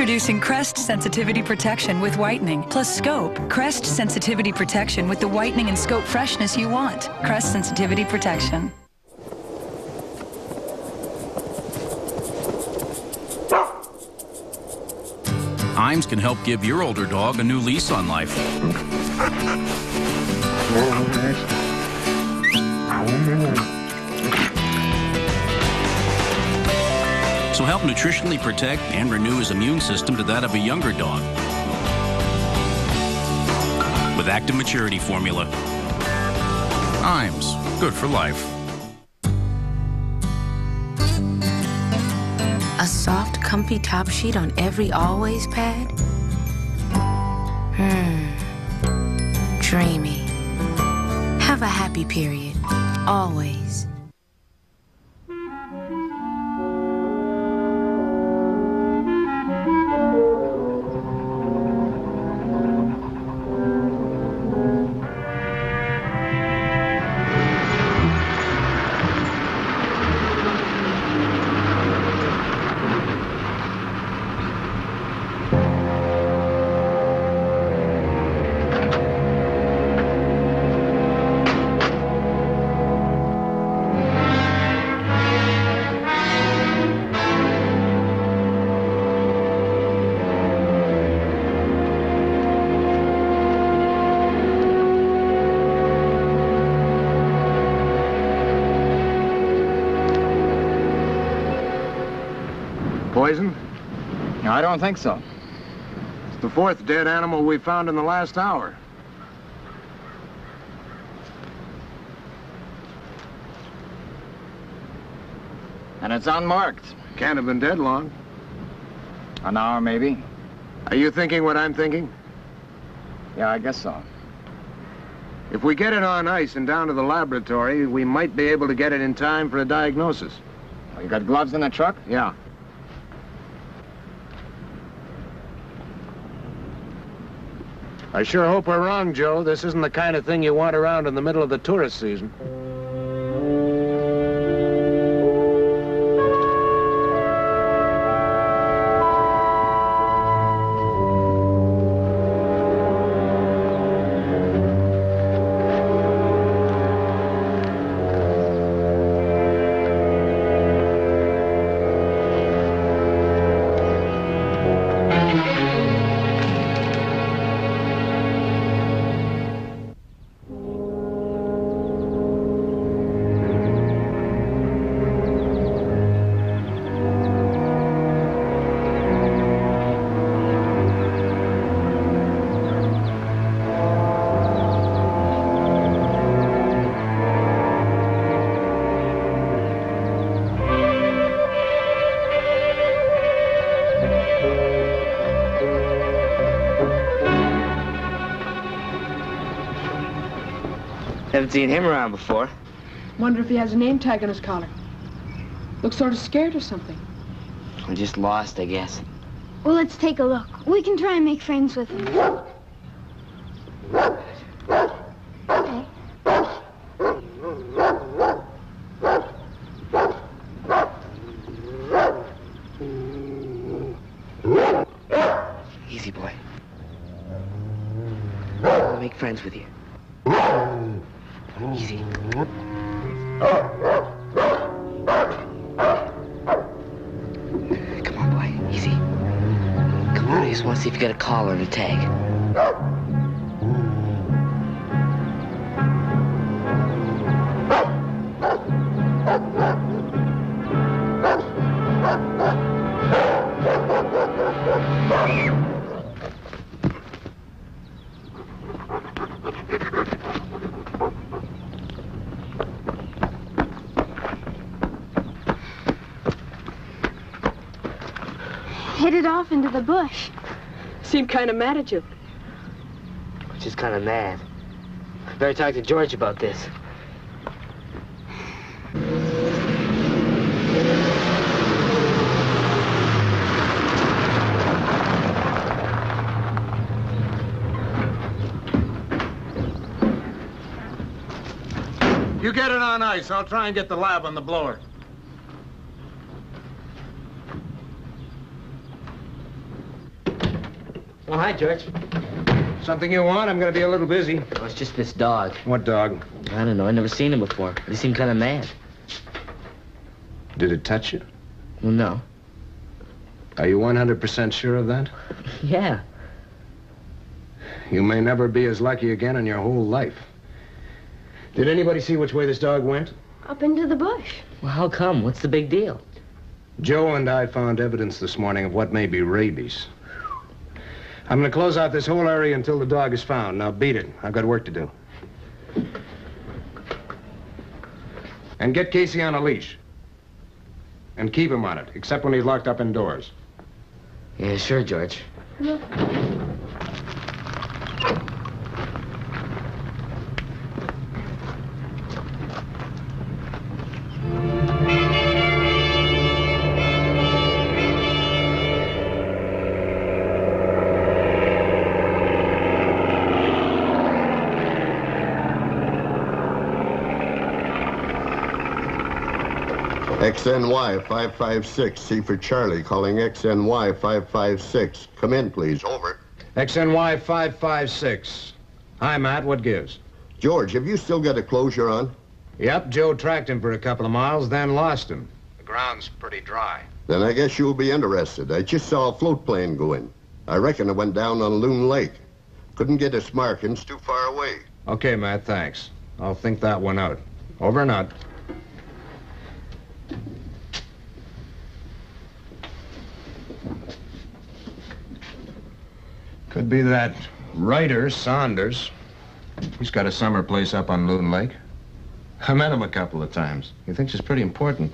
Introducing Crest Sensitivity Protection with Whitening plus Scope. Crest Sensitivity Protection with the whitening and scope freshness you want. Crest Sensitivity Protection. Iams can help give your older dog a new lease on life. So help nutritionally protect and renew his immune system to that of a younger dog. With Active Maturity Formula. Iams, good for life. A soft, comfy top sheet on every Always pad? Dreamy. Have a happy period. Always. Poison? No, I don't think so. It's the fourth dead animal we found in the last hour. And it's unmarked. Can't have been dead long. An hour, maybe. Are you thinking what I'm thinking? Yeah, I guess so. If we get it on ice and down to the laboratory, we might be able to get it in time for a diagnosis. Well, you got gloves in the truck? Yeah. I sure hope we're wrong, Joe. This isn't the kind of thing you want around in the middle of the tourist season. Haven't seen him around before. Wonder if he has a name tag on his collar. Looks sort of scared or something. I'm just lost, I guess. Well, let's take a look. We can try and make friends with him. Easy, boy. I'll make friends with you. Easy. Come on, boy. Easy. Come on, I just want to see if you got a collar and a tag. Headed off into the bush. Seemed kind of mad at you. Just kind of mad. Better talk to George about this. You get it on ice. I'll try and get the lab on the blower. Oh, hi, George. Something you want? I'm going to be a little busy. Oh, it's just this dog. What dog? I don't know. I've never seen him before. He seemed kind of mad. Did it touch you? Well, no. Are you 100% sure of that? Yeah. You may never be as lucky again in your whole life. Did anybody see which way this dog went? Up into the bush. Well, how come? What's the big deal? Joe and I found evidence this morning of what may be rabies. I'm going to close out this whole area until the dog is found. Now beat it. I've got work to do. And get Casey on a leash. And keep him on it, except when he's locked up indoors. Yeah, sure, George. XNY 556, C for Charlie, calling XNY 556. Come in, please. Over. XNY 556. Hi, Matt. What gives? George, have you still got a closure on? Yep, Joe tracked him for a couple of miles, then lost him. The ground's pretty dry. Then I guess you'll be interested. I just saw a float plane go in. I reckon it went down on Loon Lake. Couldn't get its markings, too far away. Okay, Matt, thanks. I'll think that one out. Over and out. Could be that writer, Saunders. He's got a summer place up on Loon Lake. I met him a couple of times. He thinks it's pretty important.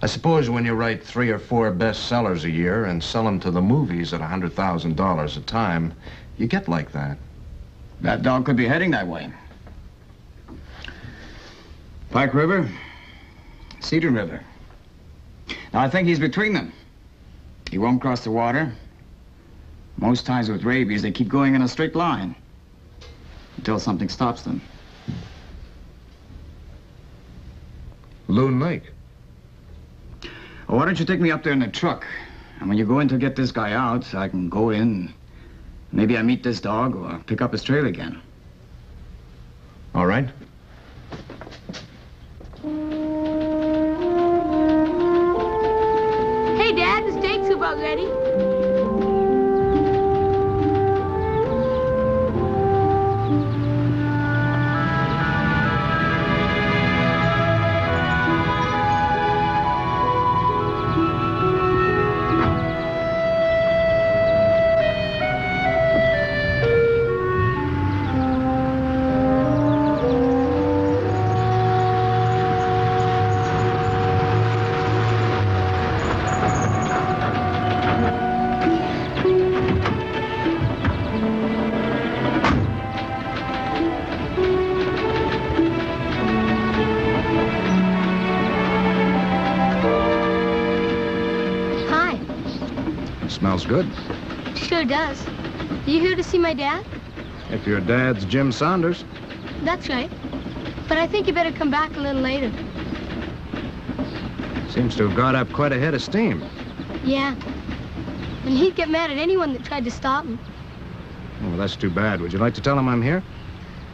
I suppose when you write 3 or 4 bestsellers a year and sell them to the movies at $100,000 a time, you get like that. That dog could be heading that way. Pike River, Cedar River. Now, I think he's between them. He won't cross the water. Most times with rabies, they keep going in a straight line until something stops them. Loon Lake. Well, why don't you take me up there in the truck? And when you go in to get this guy out, I can go in. Maybe I meet this dog or pick up his trail again. All right. Hey, Dad, the steak soup about ready. Smells good. Sure does. Are you here to see my dad? If your dad's Jim Saunders. That's right. But I think you better come back a little later. Seems to have got up quite a head of steam. Yeah. And he'd get mad at anyone that tried to stop him. Oh, well, that's too bad. Would you like to tell him I'm here?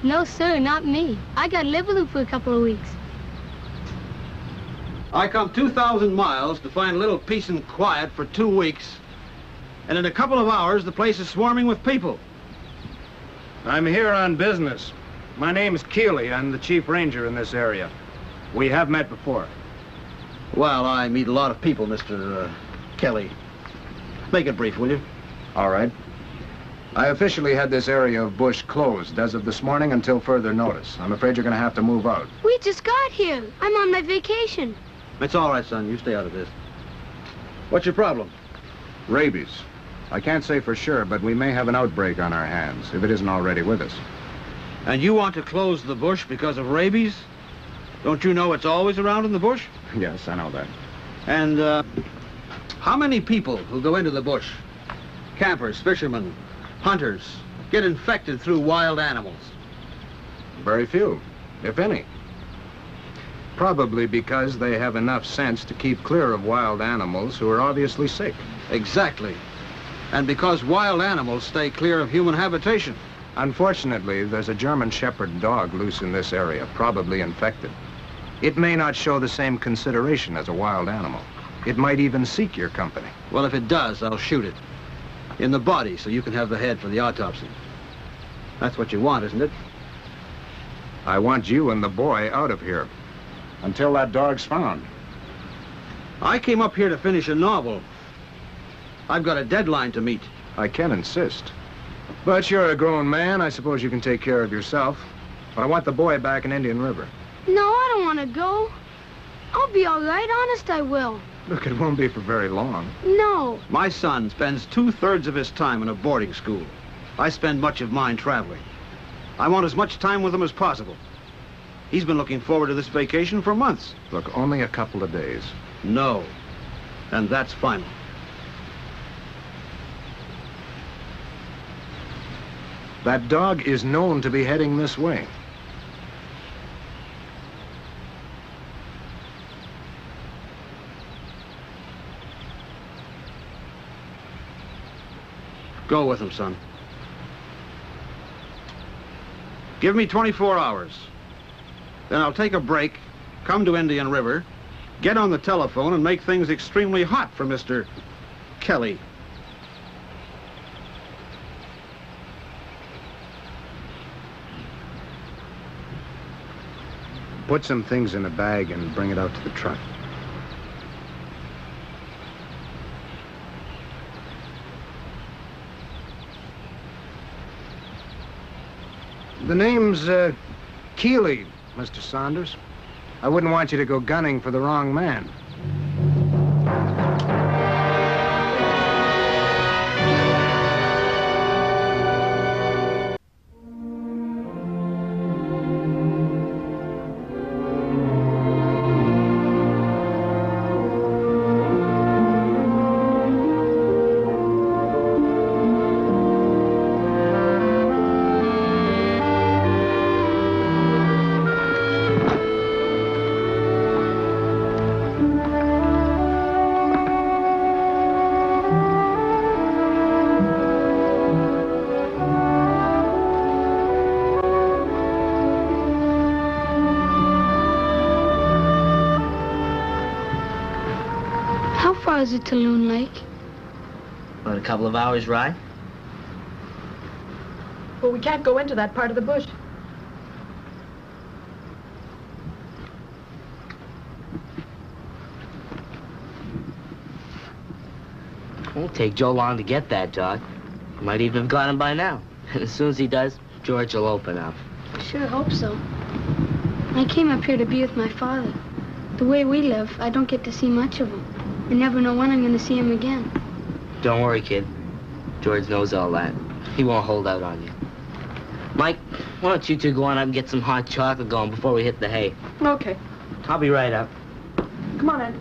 No, sir, not me. I got to live with him for a couple of weeks. I come 2,000 miles to find a little peace and quiet for 2 weeks. And in a couple of hours, the place is swarming with people. I'm here on business. My name's Keeley. I'm the chief ranger in this area. We have met before. Well, I meet a lot of people, Mr. Kelly. Make it brief, will you? All right. I officially had this area of bush closed as of this morning until further notice. I'm afraid you're going to have to move out. We just got here. I'm on my vacation. It's all right, son. You stay out of this. What's your problem? Rabies. I can't say for sure, but we may have an outbreak on our hands, if it isn't already with us. And you want to close the bush because of rabies? Don't you know it's always around in the bush? Yes, I know that. And, how many people who go into the bush, campers, fishermen, hunters, get infected through wild animals? Very few, if any. Probably because they have enough sense to keep clear of wild animals who are obviously sick. Exactly. And because wild animals stay clear of human habitation. Unfortunately, there's a German Shepherd dog loose in this area, probably infected. It may not show the same consideration as a wild animal. It might even seek your company. Well, if it does, I'll shoot it. In the body, so you can have the head for the autopsy. That's what you want, isn't it? I want you and the boy out of here. Until that dog's found. I came up here to finish a novel. I've got a deadline to meet. I can insist. But you're a grown man. I suppose you can take care of yourself. But I want the boy back in Indian River. No, I don't want to go. I'll be all right. Honest, I will. Look, it won't be for very long. No. My son spends 2/3 of his time in a boarding school. I spend much of mine traveling. I want as much time with him as possible. He's been looking forward to this vacation for months. Look, only a couple of days. No. And that's final. That dog is known to be heading this way. Go with him, son. Give me 24 hours. Then I'll take a break, come to Indian River, get on the telephone and make things extremely hot for Mr. Kelly. Put some things in a bag and bring it out to the truck. The name's, Keeley, Mr. Saunders. I wouldn't want you to go gunning for the wrong man. How far is it to Loon Lake? About a couple of hours' ride. Well, we can't go into that part of the bush. Won't take Joe long to get that dog. Might even have got him by now. And as soon as he does, George will open up. I sure hope so. I came up here to be with my father. The way we live, I don't get to see much of him. I never know when I'm going to see him again. Don't worry, kid. George knows all that. He won't hold out on you. Mike, why don't you two go on up and get some hot chocolate going before we hit the hay? Okay. I'll be right up. Come on, Ed.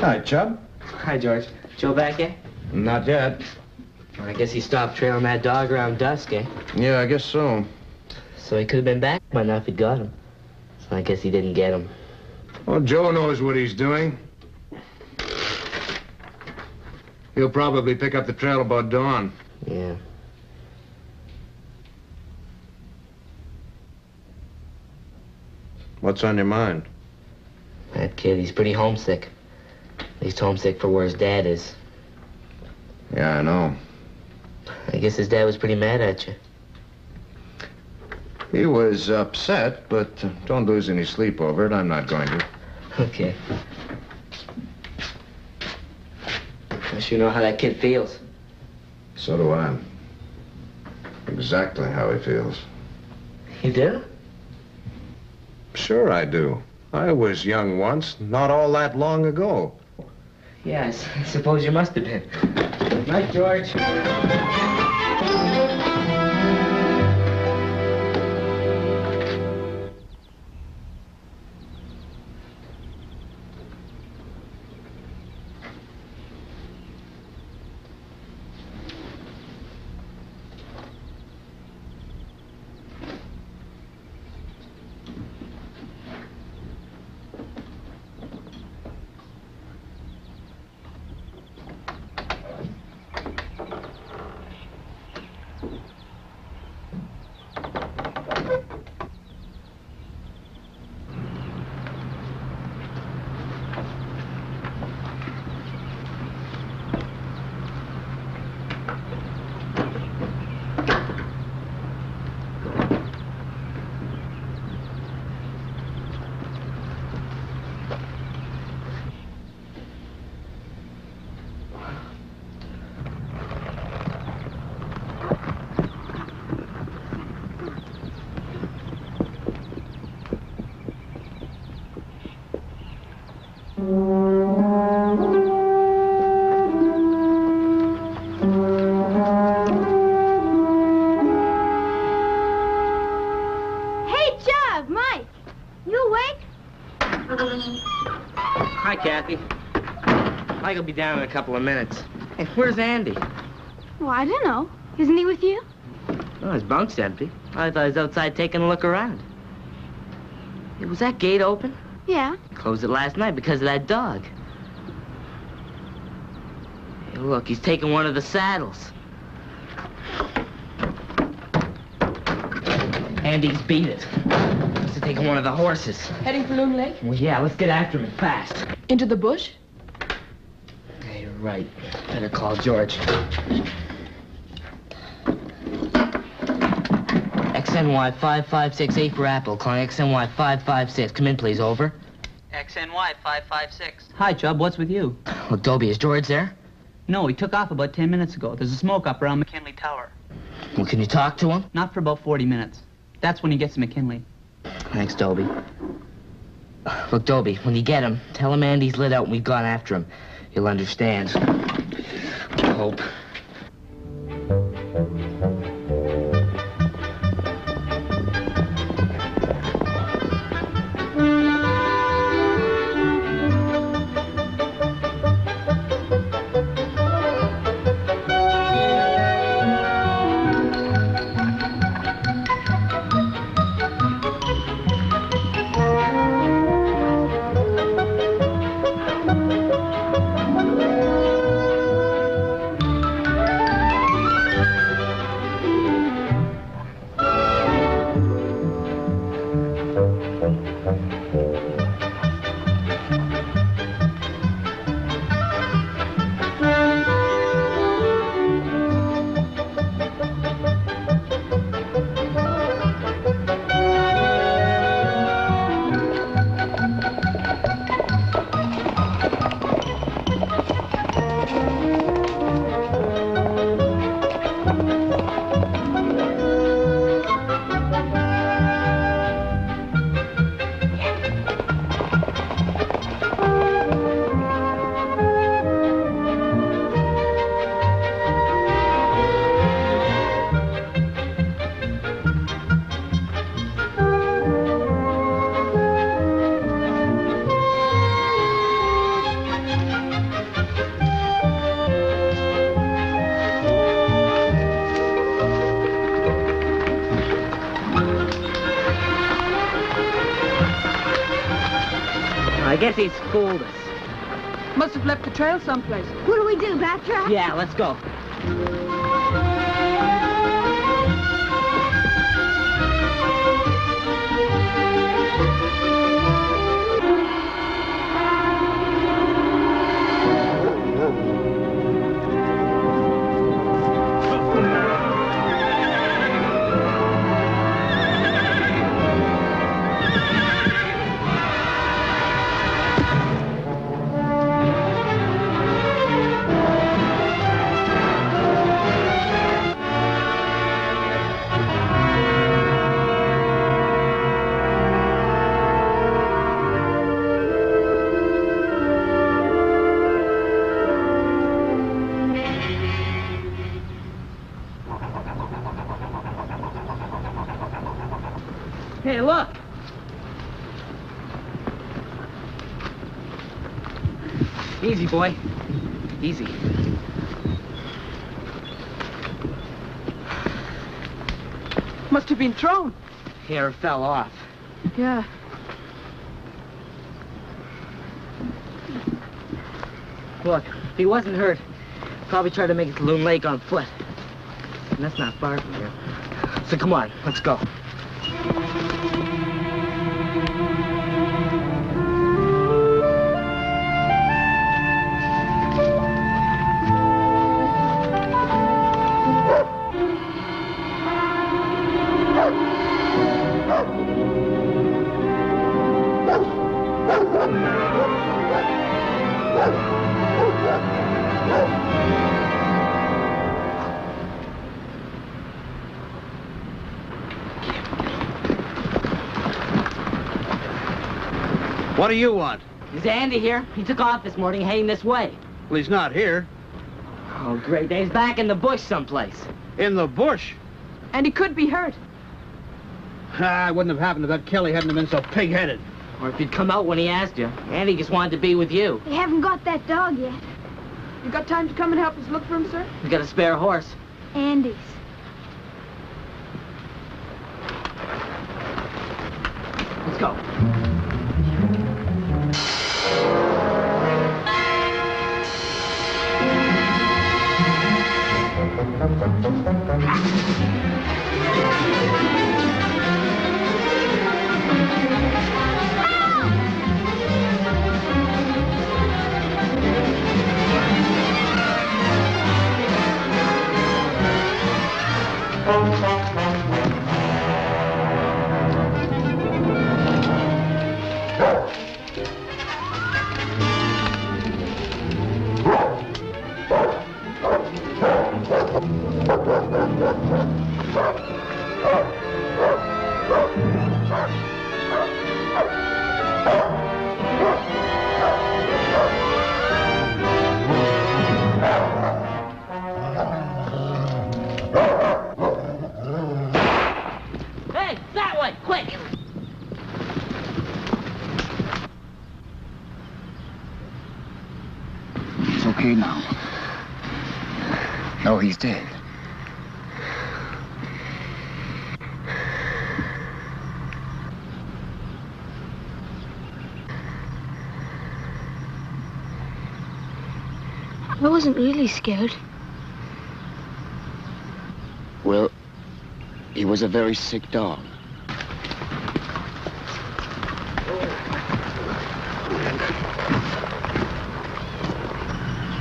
Hi, Chub. Hi, George. Joe back yet? Not yet. I guess he stopped trailing that dog around dusk, eh? Yeah, I guess so. So he could have been back by now if he'd got him. So I guess he didn't get him. Well, Joe knows what he's doing. He'll probably pick up the trail about dawn. Yeah. What's on your mind? That kid, he's pretty homesick. He's homesick for where his dad is. Yeah, I know. I guess his dad was pretty mad at you. He was upset, but don't lose any sleep over it. I'm not going to. Okay. I sure know how that kid feels. So do I. Exactly how he feels. You do? Sure I do. I was young once, not all that long ago. Yes, I suppose you must have been. Good night, George. Hi, Kathy. Mike'll be down in a couple of minutes. Hey, where's Andy? Well, I don't know. Isn't he with you? Oh, his bunk's empty. I thought he was outside taking a look around. Hey, was that gate open? Yeah. Closed it last night because of that dog. Hey, look, he's taking one of the saddles. Andy's beat it. He's taking one of the horses. Heading for Loon Lake? Well, yeah, let's get after him fast. Into the bush? Yeah, you're right. Better call George. XNY 5568 for Apple. Calling XNY 556. Come in, please. Over. XNY 556. Hi, Chubb. What's with you? Look, Dobie, is George there? No, he took off about 10 minutes ago. There's a smoke up around McKinley Tower. Well, can you talk to him? Not for about 40 minutes. That's when he gets to McKinley. Thanks, Dobie. Look, Dobie, when you get him, tell him Andy's lit out and we've gone after him. He'll understand. I hope. I guess he's fooled us. Must have left the trail someplace. What do we do, backtrack? Yeah, let's go. Hey, look. Easy, boy. Easy. Must have been thrown. Hair fell off. Yeah. Look, if he wasn't hurt, probably tried to make it to Loon Lake on foot. And that's not far from here. So come on, let's go. What do you want? Is Andy here? He took off this morning heading this way. Well, he's not here. Oh, great. He's back in the bush someplace. In the bush? And he could be hurt. Ah, it wouldn't have happened if that Kelly hadn't been so pig-headed. Or if he'd come out when he asked you. Andy just wanted to be with you. They haven't got that dog yet. You got time to come and help us look for him, sir? We got a spare horse. Andy's. Let's go. Hey, that way, quick! It's okay now. No, he's dead. I wasn't really scared. Well, he was a very sick dog.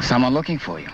Someone looking for you.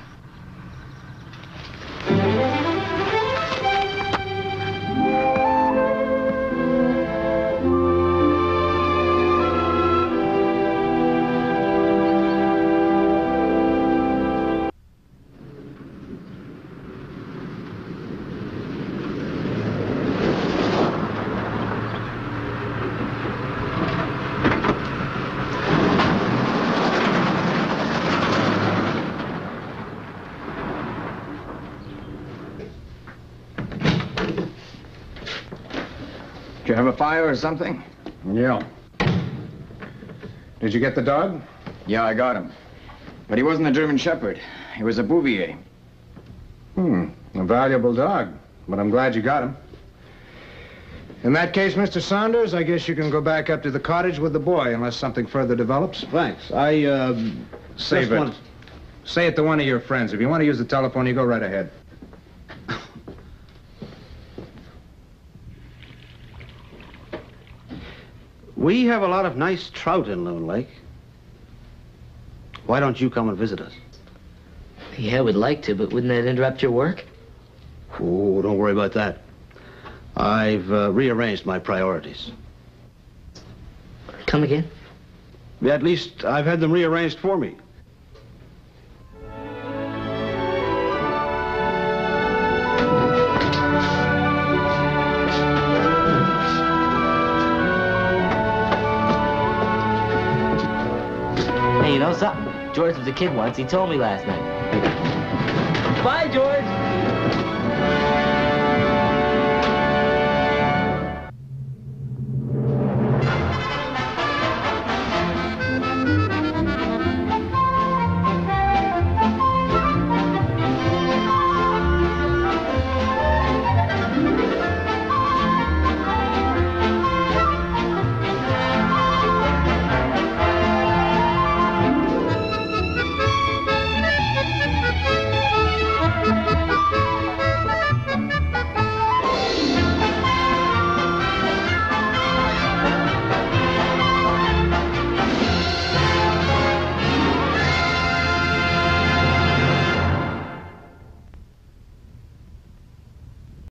Did you have a fire or something? Yeah. Did you get the dog? Yeah, I got him. But he wasn't a German Shepherd. He was a Bouvier. A valuable dog. But I'm glad you got him. In that case, Mr. Saunders, I guess you can go back up to the cottage with the boy, unless something further develops. Thanks. Save it. Say it to one of your friends. If you want to use the telephone, you go right ahead. We have a lot of nice trout in Loon Lake. Why don't you come and visit us? Yeah, we'd like to, but wouldn't that interrupt your work? Oh, don't worry about that. I've rearranged my priorities. Come again? Yeah, at least I've had them rearranged for me. Hey, you know something? George was a kid once. He told me last night. Bye, George.